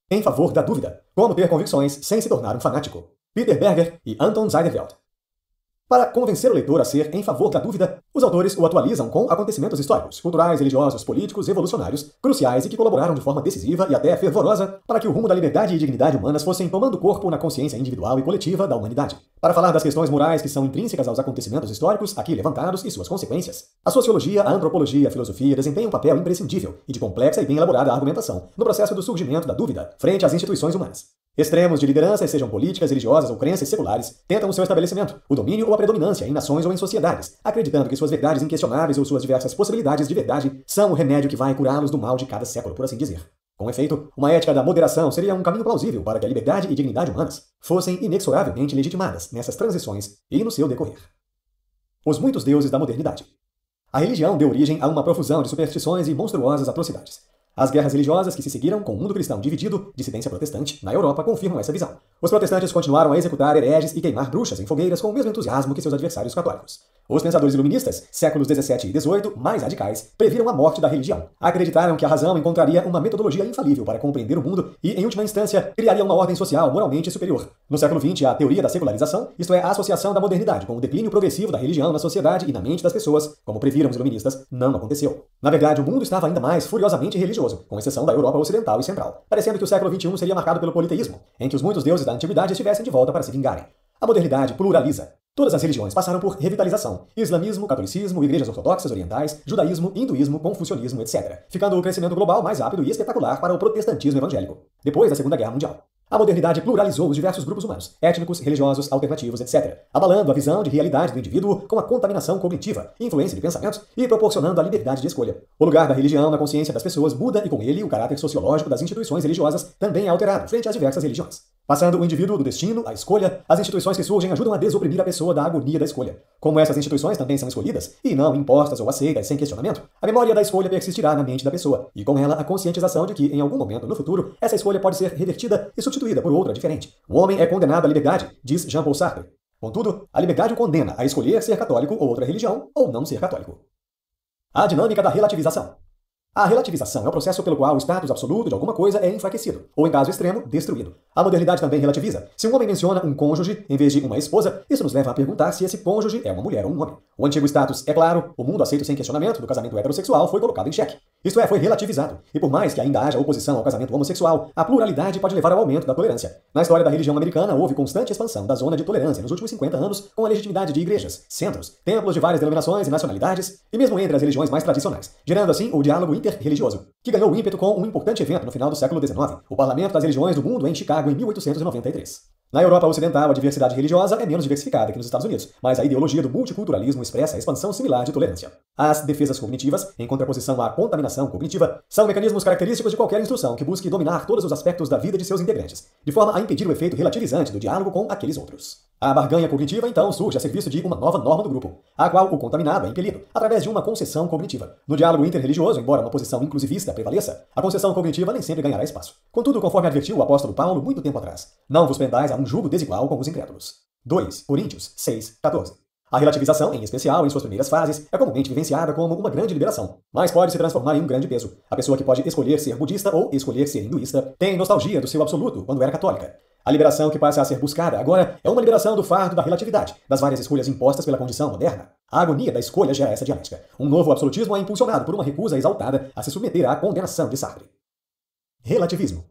Em favor da dúvida. Como ter convicções sem se tornar um fanático. Peter Berger e Anton Zeiderveld. Para convencer o leitor a ser em favor da dúvida, os autores o atualizam com acontecimentos históricos, culturais, religiosos, políticos, revolucionários, cruciais e que colaboraram de forma decisiva e até fervorosa para que o rumo da liberdade e dignidade humanas fossem tomando corpo na consciência individual e coletiva da humanidade. Para falar das questões morais que são intrínsecas aos acontecimentos históricos aqui levantados e suas consequências, a sociologia, a antropologia, a filosofia desempenham um papel imprescindível e de complexa e bem elaborada argumentação no processo do surgimento da dúvida frente às instituições humanas. Extremos de lideranças, sejam políticas, religiosas ou crenças seculares, tentam o seu estabelecimento, o domínio ou a predominância em nações ou em sociedades, acreditando que suas verdades inquestionáveis ou suas diversas possibilidades de verdade são o remédio que vai curá-los do mal de cada século, por assim dizer. Com efeito, uma ética da moderação seria um caminho plausível para que a liberdade e dignidade humanas fossem inexoravelmente legitimadas nessas transições e no seu decorrer. Os muitos deuses da modernidade. A religião deu origem a uma profusão de superstições e monstruosas atrocidades. As guerras religiosas que se seguiram com o mundo cristão dividido, dissidência protestante, na Europa confirmam essa visão. Os protestantes continuaram a executar hereges e queimar bruxas em fogueiras com o mesmo entusiasmo que seus adversários católicos. Os pensadores iluministas, séculos 17 e 18, mais radicais, previram a morte da religião. Acreditaram que a razão encontraria uma metodologia infalível para compreender o mundo e, em última instância, criaria uma ordem social moralmente superior. No século XX, a teoria da secularização, isto é, a associação da modernidade com o declínio progressivo da religião na sociedade e na mente das pessoas, como previram os iluministas, não aconteceu. Na verdade, o mundo estava ainda mais furiosamente religioso, com exceção da Europa Ocidental e Central, parecendo que o século XXI seria marcado pelo politeísmo, em que os muitos deuses da antiguidade estivessem de volta para se vingarem. A modernidade pluraliza. Todas as religiões passaram por revitalização. Islamismo, catolicismo, igrejas ortodoxas orientais, judaísmo, hinduísmo, confucionismo, etc. Ficando o crescimento global mais rápido e espetacular para o protestantismo evangélico, depois da Segunda Guerra Mundial. A modernidade pluralizou os diversos grupos humanos, étnicos, religiosos, alternativos, etc., abalando a visão de realidade do indivíduo com a contaminação cognitiva, influência de pensamentos e proporcionando a liberdade de escolha. O lugar da religião na consciência das pessoas muda e com ele o caráter sociológico das instituições religiosas também é alterado frente às diversas religiões. Passando o indivíduo do destino à escolha, as instituições que surgem ajudam a desoprimir a pessoa da agonia da escolha. Como essas instituições também são escolhidas, e não impostas ou aceitas sem questionamento, a memória da escolha persistirá na mente da pessoa, e com ela a conscientização de que, em algum momento no futuro, essa escolha pode ser revertida e substituída por outra diferente. O homem é condenado à liberdade, diz Jean-Paul Sartre. Contudo, a liberdade o condena a escolher ser católico ou outra religião, ou não ser católico. A dinâmica da relativização. A relativização é o processo pelo qual o status absoluto de alguma coisa é enfraquecido, ou em caso extremo, destruído. A modernidade também relativiza. Se um homem menciona um cônjuge em vez de uma esposa, isso nos leva a perguntar se esse cônjuge é uma mulher ou um homem. O antigo status, é claro, o mundo aceito sem questionamento do casamento heterossexual foi colocado em xeque. Isto é, foi relativizado. E por mais que ainda haja oposição ao casamento homossexual, a pluralidade pode levar ao aumento da tolerância. Na história da religião americana, houve constante expansão da zona de tolerância nos últimos 50 anos, com a legitimidade de igrejas, centros, templos de várias denominações e nacionalidades, e mesmo entre as religiões mais tradicionais, gerando assim o diálogo interreligioso, que ganhou ímpeto com um importante evento no final do século XIX, o Parlamento das Religiões do Mundo em Chicago, em 1893. Na Europa Ocidental, a diversidade religiosa é menos diversificada que nos Estados Unidos, mas a ideologia do multiculturalismo expressa a expansão similar de tolerância. As defesas cognitivas, em contraposição à contaminação cognitiva, são mecanismos característicos de qualquer instrução que busque dominar todos os aspectos da vida de seus integrantes, de forma a impedir o efeito relativizante do diálogo com aqueles outros. A barganha cognitiva, então, surge a serviço de uma nova norma do grupo, a qual o contaminado é impelido, através de uma concessão cognitiva. No diálogo interreligioso, embora uma posição inclusivista prevaleça, a concessão cognitiva nem sempre ganhará espaço. Contudo, conforme advertiu o apóstolo Paulo muito tempo atrás, não vos prendais a um jugo desigual com os incrédulos. 2 Coríntios 6:14. A relativização, em especial em suas primeiras fases, é comumente vivenciada como uma grande liberação, mas pode se transformar em um grande peso. A pessoa que pode escolher ser budista ou escolher ser hinduísta tem nostalgia do seu absoluto quando era católica. A liberação que passa a ser buscada agora é uma liberação do fardo da relatividade, das várias escolhas impostas pela condição moderna. A agonia da escolha gera essa dialética. Um novo absolutismo é impulsionado por uma recusa exaltada a se submeter à condenação de Sartre. Relativismo.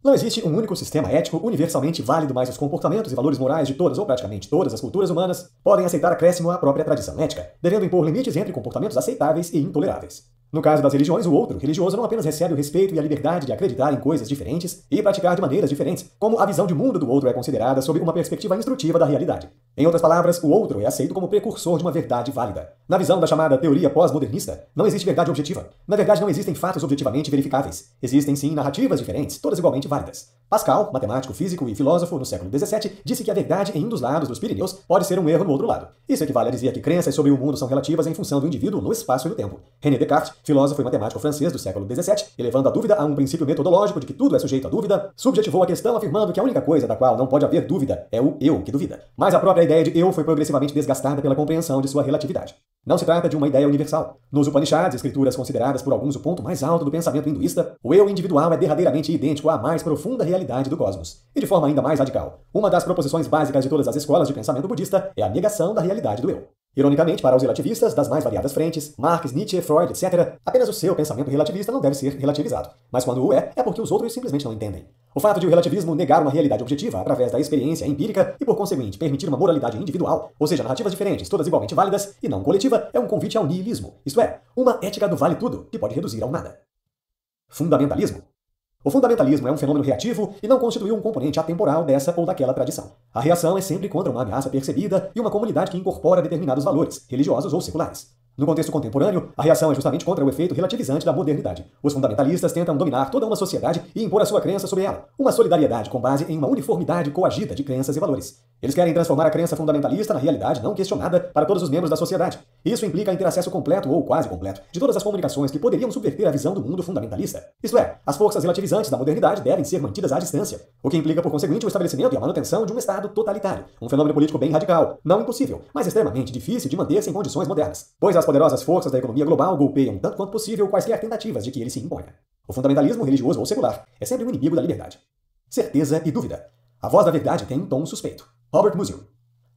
Não existe um único sistema ético universalmente válido, mas os comportamentos e valores morais de todas ou praticamente todas as culturas humanas podem aceitar acréscimo à própria tradição ética, devendo impor limites entre comportamentos aceitáveis e intoleráveis. No caso das religiões, o outro religioso não apenas recebe o respeito e a liberdade de acreditar em coisas diferentes e praticar de maneiras diferentes, como a visão de mundo do outro é considerada sob uma perspectiva instrutiva da realidade. Em outras palavras, o outro é aceito como precursor de uma verdade válida. Na visão da chamada teoria pós-modernista, não existe verdade objetiva. Na verdade, não existem fatos objetivamente verificáveis. Existem, sim, narrativas diferentes, todas igualmente válidas. Pascal, matemático, físico e filósofo no século XVII, disse que a verdade em um dos lados dos Pirineus pode ser um erro no outro lado. Isso equivale a dizer que crenças sobre o mundo são relativas em função do indivíduo no espaço e no tempo. René Descartes, filósofo e matemático francês do século XVII, elevando a dúvida a um princípio metodológico de que tudo é sujeito à dúvida, subjetivou a questão afirmando que a única coisa da qual não pode haver dúvida é o eu que duvida. Mas a própria ideia de eu foi progressivamente desgastada pela compreensão de sua relatividade. Não se trata de uma ideia universal. Nos Upanishads, escrituras consideradas por alguns o ponto mais alto do pensamento hinduísta, o eu individual é derradeiramente idêntico à mais profunda realidade do cosmos. E de forma ainda mais radical, uma das proposições básicas de todas as escolas de pensamento budista é a negação da realidade do eu. Ironicamente, para os relativistas das mais variadas frentes, Marx, Nietzsche, Freud, etc., apenas o seu pensamento relativista não deve ser relativizado. Mas quando o é porque os outros simplesmente não entendem. O fato de o relativismo negar uma realidade objetiva através da experiência empírica e, por conseguinte, permitir uma moralidade individual, ou seja, narrativas diferentes, todas igualmente válidas e não coletiva, é um convite ao niilismo, isto é, uma ética do vale tudo, que pode reduzir ao nada. Fundamentalismo. O fundamentalismo é um fenômeno reativo e não constitui um componente atemporal dessa ou daquela tradição. A reação é sempre contra uma ameaça percebida e uma comunidade que incorpora determinados valores, religiosos ou seculares. No contexto contemporâneo, a reação é justamente contra o efeito relativizante da modernidade. Os fundamentalistas tentam dominar toda uma sociedade e impor a sua crença sobre ela, uma solidariedade com base em uma uniformidade coagida de crenças e valores. Eles querem transformar a crença fundamentalista na realidade não questionada para todos os membros da sociedade. Isso implica ter acesso completo ou quase completo de todas as comunicações que poderiam subverter a visão do mundo fundamentalista. Isto é, as forças relativizantes da modernidade devem ser mantidas à distância, o que implica, por conseguinte, o estabelecimento e a manutenção de um Estado totalitário, um fenômeno político bem radical, não impossível, mas extremamente difícil de manter-se em condições modernas, pois as poderosas forças da economia global golpeiam tanto quanto possível quaisquer tentativas de que ele se imponha. O fundamentalismo religioso ou secular é sempre um inimigo da liberdade. Certeza e dúvida. A voz da verdade tem um tom suspeito. Robert Musil.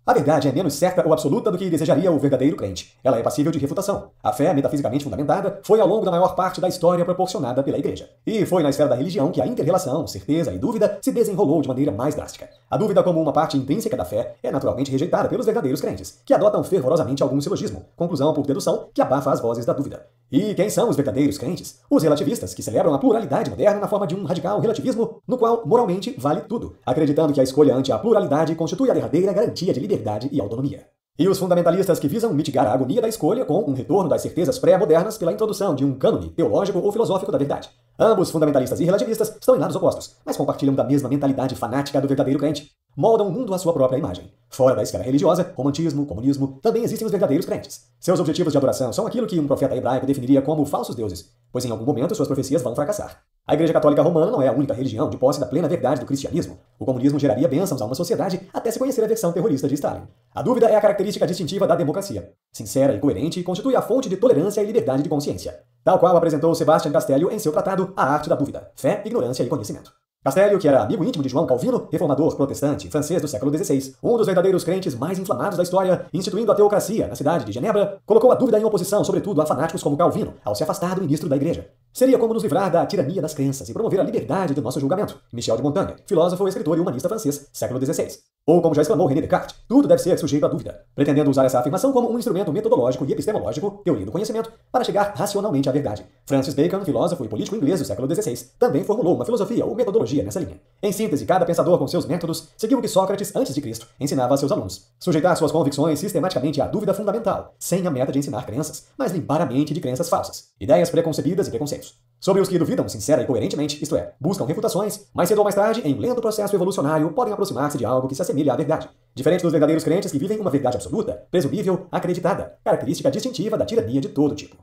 A verdade é menos certa ou absoluta do que desejaria o verdadeiro crente. Ela é passível de refutação. A fé metafisicamente fundamentada foi ao longo da maior parte da história proporcionada pela Igreja. E foi na esfera da religião que a inter-relação, certeza e dúvida se desenrolou de maneira mais drástica. A dúvida como uma parte intrínseca da fé é naturalmente rejeitada pelos verdadeiros crentes, que adotam fervorosamente algum silogismo, conclusão por dedução que abafa as vozes da dúvida. E quem são os verdadeiros crentes? Os relativistas, que celebram a pluralidade moderna na forma de um radical relativismo, no qual moralmente vale tudo, acreditando que a escolha ante a pluralidade constitui a derradeira garantia de liberdade e autonomia. E os fundamentalistas que visam mitigar a agonia da escolha com um retorno das certezas pré-modernas pela introdução de um cânone teológico ou filosófico da verdade. Ambos, fundamentalistas e relativistas, estão em lados opostos, mas compartilham da mesma mentalidade fanática do verdadeiro crente. Moldam o mundo à sua própria imagem. Fora da esfera religiosa, romantismo, comunismo, também existem os verdadeiros crentes. Seus objetivos de adoração são aquilo que um profeta hebraico definiria como falsos deuses, pois em algum momento suas profecias vão fracassar. A Igreja Católica Romana não é a única religião de posse da plena verdade do cristianismo. O comunismo geraria bênçãos a uma sociedade até se conhecer a versão terrorista de Stalin. A dúvida é a característica distintiva da democracia. Sincera e coerente, constitui a fonte de tolerância e liberdade de consciência, tal qual apresentou Sebastian Castellio em seu tratado A Arte da Dúvida, Fé, Ignorância e Conhecimento. Castellio, que era amigo íntimo de João Calvino, reformador protestante francês do século XVI, um dos verdadeiros crentes mais inflamados da história, instituindo a teocracia na cidade de Genebra, colocou a dúvida em oposição, sobretudo, a fanáticos como Calvino, ao se afastar do ministro da Igreja. Seria como nos livrar da tirania das crenças e promover a liberdade do nosso julgamento. Michel de Montaigne, filósofo, escritor e humanista francês, século XVI. Ou, como já exclamou René Descartes, tudo deve ser sujeito à dúvida, pretendendo usar essa afirmação como um instrumento metodológico e epistemológico, teoria do conhecimento, para chegar racionalmente à verdade. Francis Bacon, filósofo e político inglês do século XVI, também formulou uma filosofia ou metodologia nessa linha. Em síntese, cada pensador com seus métodos seguiu o que Sócrates, antes de Cristo, ensinava a seus alunos. Sujeitar suas convicções sistematicamente à dúvida fundamental, sem a meta de ensinar crenças, mas limpar a mente de crenças falsas, ideias preconcebidas e preconceitos. Sobre os que duvidam sincera e coerentemente, isto é, buscam refutações, mais cedo ou mais tarde, em um lento processo evolucionário, podem aproximar-se de algo que se assemelha à verdade. Diferente dos verdadeiros crentes que vivem uma verdade absoluta, presumível, acreditada, característica distintiva da tirania de todo tipo.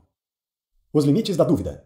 Os limites da dúvida.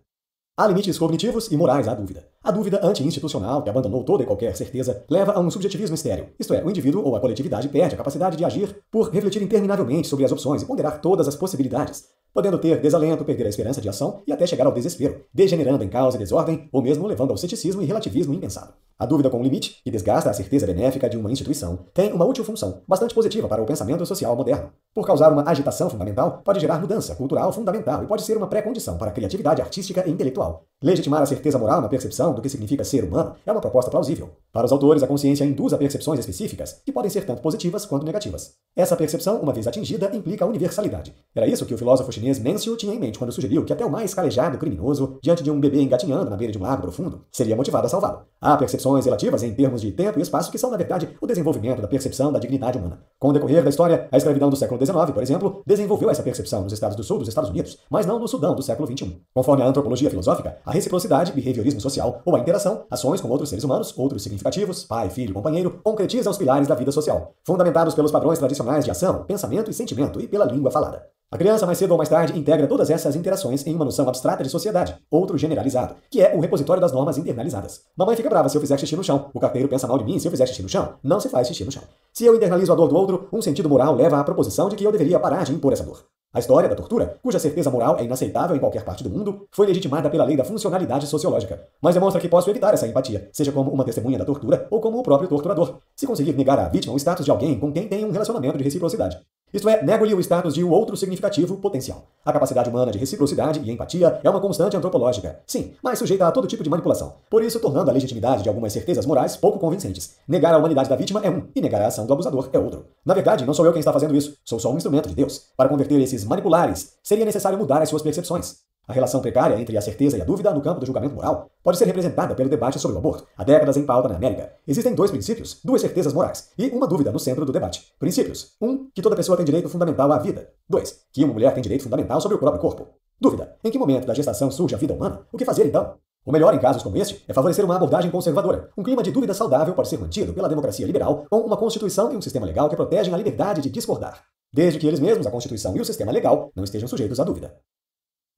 Há limites cognitivos e morais à dúvida. A dúvida anti-institucional, que abandonou toda e qualquer certeza, leva a um subjetivismo estéril. Isto é, o indivíduo ou a coletividade perde a capacidade de agir por refletir interminavelmente sobre as opções e ponderar todas as possibilidades, podendo ter desalento, perder a esperança de ação e até chegar ao desespero, degenerando em caos e desordem, ou mesmo levando ao ceticismo e relativismo impensado. A dúvida com um limite, que desgasta a certeza benéfica de uma instituição, tem uma útil função, bastante positiva para o pensamento social moderno. Por causar uma agitação fundamental, pode gerar mudança cultural fundamental e pode ser uma pré-condição para a criatividade artística e intelectual. Legitimar a certeza moral na percepção do que significa ser humano é uma proposta plausível. Para os autores, a consciência induz a percepções específicas, que podem ser tanto positivas quanto negativas. Essa percepção, uma vez atingida, implica a universalidade. Era isso que o filósofo chinês Mencius tinha em mente quando sugeriu que até o mais calejado criminoso, diante de um bebê engatinhando na beira de um lago profundo, seria motivado a salvá-lo. Há percepções relativas em termos de tempo e espaço que são, na verdade, o desenvolvimento da percepção da dignidade humana. Com o decorrer da história, a escravidão do século XIX, por exemplo, desenvolveu essa percepção nos estados do sul dos Estados Unidos, mas não no Sudão do século XXI. Conforme a antropologia filosófica, a reciprocidade, behaviorismo social ou a interação, ações com outros seres humanos, outros significativos, pai, filho, companheiro, concretiza os pilares da vida social, fundamentados pelos padrões tradicionais de ação, pensamento e sentimento e pela língua falada. A criança, mais cedo ou mais tarde, integra todas essas interações em uma noção abstrata de sociedade, outro generalizado, que é o repositório das normas internalizadas. Mamãe fica brava se eu fizer xixi no chão. O carteiro pensa mal de mim se eu fizer xixi no chão. Não se faz xixi no chão. Se eu internalizo a dor do outro, um sentido moral leva à proposição de que eu deveria parar de impor essa dor. A história da tortura, cuja certeza moral é inaceitável em qualquer parte do mundo, foi legitimada pela lei da funcionalidade sociológica, mas demonstra que posso evitar essa empatia, seja como uma testemunha da tortura ou como o próprio torturador, se conseguir negar à vítima o status de alguém com quem tem um relacionamento de reciprocidade. Isto é, nego-lhe o status de um outro significativo potencial. A capacidade humana de reciprocidade e empatia é uma constante antropológica, sim, mas sujeita a todo tipo de manipulação, por isso tornando a legitimidade de algumas certezas morais pouco convincentes. Negar a humanidade da vítima é um, e negar a ação do abusador é outro. Na verdade, não sou eu quem está fazendo isso, sou só um instrumento de Deus. Para converter esses manipulares, seria necessário mudar as suas percepções. A relação precária entre a certeza e a dúvida no campo do julgamento moral pode ser representada pelo debate sobre o aborto, há décadas em pauta na América. Existem dois princípios, duas certezas morais, e uma dúvida no centro do debate. Princípios. 1. Que toda pessoa tem direito fundamental à vida. 2. Que uma mulher tem direito fundamental sobre o próprio corpo. Dúvida. Em que momento da gestação surge a vida humana? O que fazer então? O melhor em casos como este é favorecer uma abordagem conservadora. Um clima de dúvida saudável pode ser mantido pela democracia liberal com uma constituição e um sistema legal que protegem a liberdade de discordar, desde que eles mesmos, a constituição e o sistema legal, não estejam sujeitos à dúvida.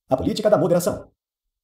A política da moderação.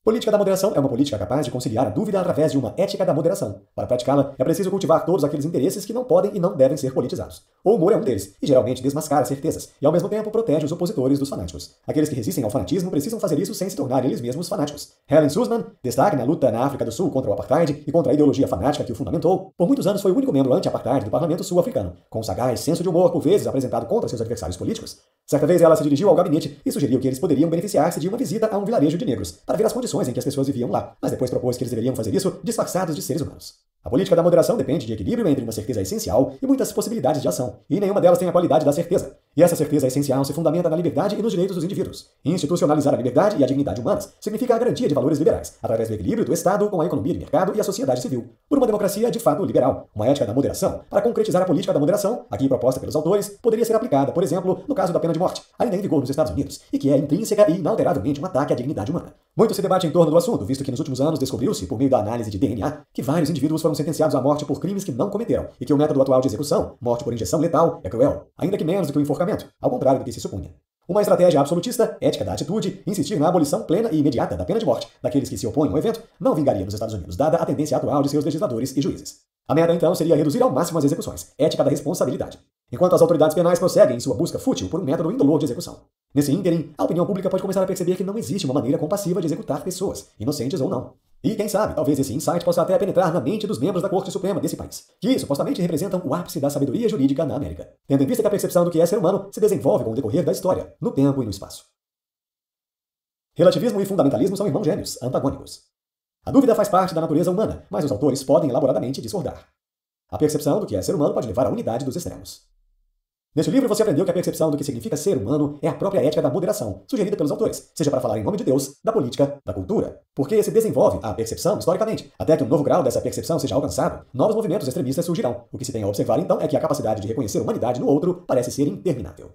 Política da moderação é uma política capaz de conciliar a dúvida através de uma ética da moderação. Para praticá-la, é preciso cultivar todos aqueles interesses que não podem e não devem ser politizados. O humor é um deles, e geralmente desmascara certezas, e ao mesmo tempo protege os opositores dos fanáticos. Aqueles que resistem ao fanatismo precisam fazer isso sem se tornar eles mesmos fanáticos. Helen Suzman destaca na luta na África do Sul contra o apartheid e contra a ideologia fanática que o fundamentou. Por muitos anos foi o único membro anti-apartheid do parlamento sul-africano, com um sagaz senso de humor por vezes apresentado contra seus adversários políticos. Certa vez ela se dirigiu ao gabinete e sugeriu que eles poderiam beneficiar-se de uma visita a um vilarejo de negros, para ver as condições em que as pessoas viviam lá, mas depois propôs que eles deveriam fazer isso disfarçados de seres humanos. A política da moderação depende de equilíbrio entre uma certeza essencial e muitas possibilidades de ação, e nenhuma delas tem a qualidade da certeza. E essa certeza essencial se fundamenta na liberdade e nos direitos dos indivíduos. Institucionalizar a liberdade e a dignidade humanas significa a garantia de valores liberais, através do equilíbrio do Estado com a economia de mercado e a sociedade civil, por uma democracia de fato liberal. Uma ética da moderação, para concretizar a política da moderação, aqui proposta pelos autores, poderia ser aplicada, por exemplo, no caso da pena de morte, ainda em vigor nos Estados Unidos, e que é intrínseca e inalteravelmente um ataque à dignidade humana. Muito se debate em torno do assunto, visto que nos últimos anos descobriu-se, por meio da análise de DNA, que vários indivíduos foram sentenciados à morte por crimes que não cometeram, e que o método atual de execução, morte por injeção letal, é cruel, ainda que menos do que o enforcamento, ao contrário do que se supunha. Uma estratégia absolutista, ética da atitude, insistir na abolição plena e imediata da pena de morte daqueles que se opõem ao evento, não vingaria nos Estados Unidos, dada a tendência atual de seus legisladores e juízes. A meta, então, seria reduzir ao máximo as execuções, ética da responsabilidade, enquanto as autoridades penais prosseguem em sua busca fútil por um método indolor de execução. Nesse ínterim, a opinião pública pode começar a perceber que não existe uma maneira compassiva de executar pessoas, inocentes ou não. E quem sabe, talvez esse insight possa até penetrar na mente dos membros da Corte Suprema desse país, que supostamente representam o ápice da sabedoria jurídica na América, tendo em vista que a percepção do que é ser humano se desenvolve com o decorrer da história, no tempo e no espaço. Relativismo e fundamentalismo são irmãos gêmeos, antagônicos. A dúvida faz parte da natureza humana, mas os autores podem elaboradamente discordar. A percepção do que é ser humano pode levar à unidade dos extremos. Neste livro você aprendeu que a percepção do que significa ser humano é a própria ética da moderação, sugerida pelos autores, seja para falar em nome de Deus, da política, da cultura. Porque se desenvolve a percepção historicamente, até que um novo grau dessa percepção seja alcançado, novos movimentos extremistas surgirão. O que se tem a observar então é que a capacidade de reconhecer a humanidade no outro parece ser interminável.